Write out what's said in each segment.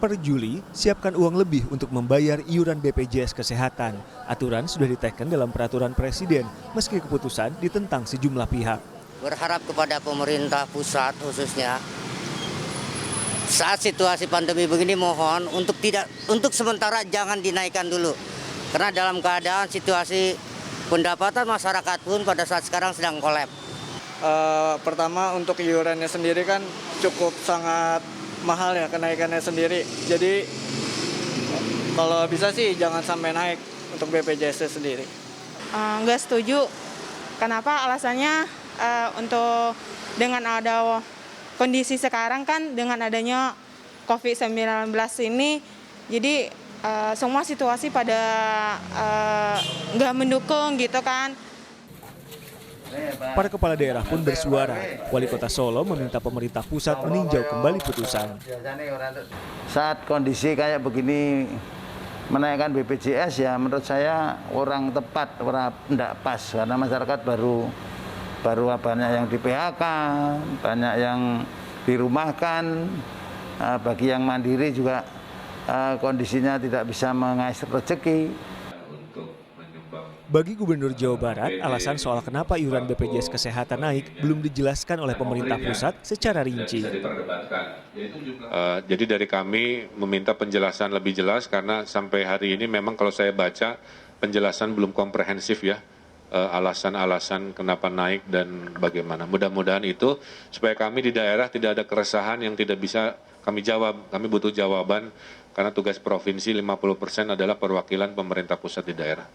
Per Juli, siapkan uang lebih untuk membayar iuran BPJS Kesehatan. Aturan sudah diteken dalam peraturan Presiden, meski keputusan ditentang sejumlah pihak. Berharap kepada pemerintah pusat khususnya, saat situasi pandemi begini mohon untuk sementara jangan dinaikkan dulu. Karena dalam keadaan situasi pendapatan masyarakat pun pada saat sekarang sedang kolap. Pertama untuk iurannya sendiri kan cukup sangat mahal ya kenaikannya sendiri. Jadi kalau bisa sih jangan sampai naik untuk BPJS sendiri. Nggak setuju. Kenapa? Alasannya untuk dengan ada kondisi sekarang kan dengan adanya COVID-19 ini, jadi semua situasi pada nggak mendukung gitu kan. Para kepala daerah pun bersuara. Wali Kota Solo meminta pemerintah pusat meninjau kembali putusan. Saat kondisi kayak begini menaikkan BPJS ya menurut saya orang tepat, orang tidak pas karena masyarakat baru banyak yang di PHK, banyak yang dirumahkan, bagi yang mandiri juga kondisinya tidak bisa mengais rezeki. Bagi Gubernur Jawa Barat, alasan soal kenapa iuran BPJS Kesehatan naik belum dijelaskan oleh pemerintah pusat secara rinci. Jadi dari kami meminta penjelasan lebih jelas karena sampai hari ini memang kalau saya baca penjelasan belum komprehensif ya. Alasan-alasan kenapa naik dan bagaimana. Mudah-mudahan itu supaya kami di daerah tidak ada keresahan yang tidak bisa kami jawab. Kami butuh jawaban karena tugas provinsi 50% adalah perwakilan pemerintah pusat di daerah.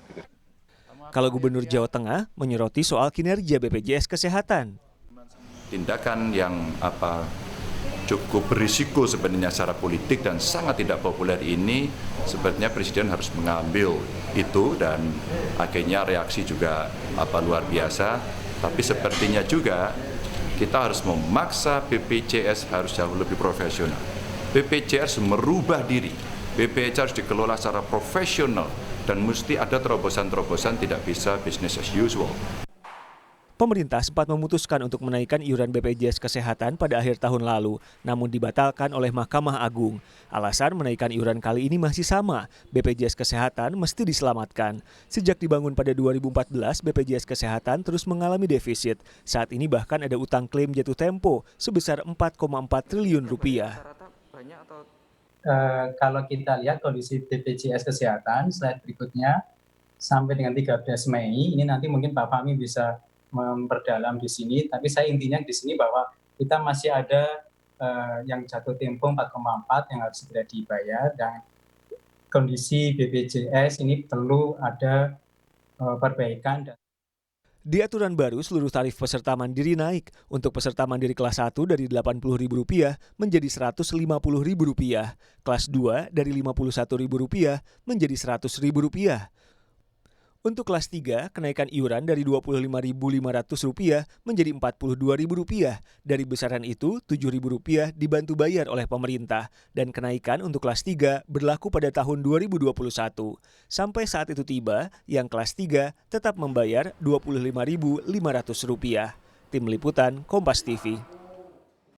Kalau Gubernur Jawa Tengah menyoroti soal kinerja BPJS Kesehatan. Tindakan yang cukup berisiko sebenarnya secara politik dan sangat tidak populer ini sebenarnya Presiden harus mengambil itu dan akhirnya reaksi juga luar biasa. Tapi sepertinya juga kita harus memaksa BPJS harus jauh lebih profesional. BPJS merubah diri, BPJS harus dikelola secara profesional dan mesti ada terobosan-terobosan, tidak bisa business as usual. Pemerintah sempat memutuskan untuk menaikkan iuran BPJS Kesehatan pada akhir tahun lalu, namun dibatalkan oleh Mahkamah Agung. Alasan menaikkan iuran kali ini masih sama, BPJS Kesehatan mesti diselamatkan. Sejak dibangun pada 2014, BPJS Kesehatan terus mengalami defisit. Saat ini bahkan ada utang klaim jatuh tempo sebesar 4,4 triliun rupiah. Kalau kita lihat kondisi BPJS Kesehatan, slide berikutnya, sampai dengan 13 Mei, ini nanti mungkin Pak Fahmi bisa memperdalam di sini, tapi saya intinya di sini bahwa kita masih ada yang jatuh tempo 4,4 yang harus segera dibayar, dan kondisi BPJS ini perlu ada perbaikan. Di aturan baru, seluruh tarif peserta mandiri naik. Untuk peserta mandiri kelas 1 dari Rp80.000 menjadi Rp150.000. Kelas 2 dari Rp51.000 menjadi Rp100.000. Untuk kelas 3, kenaikan iuran dari Rp25.500 menjadi Rp42.000. Dari besaran itu, Rp7.000 dibantu bayar oleh pemerintah. Dan kenaikan untuk kelas 3 berlaku pada tahun 2021. Sampai saat itu tiba, yang kelas 3 tetap membayar Rp25.500. Tim Liputan, Kompas TV.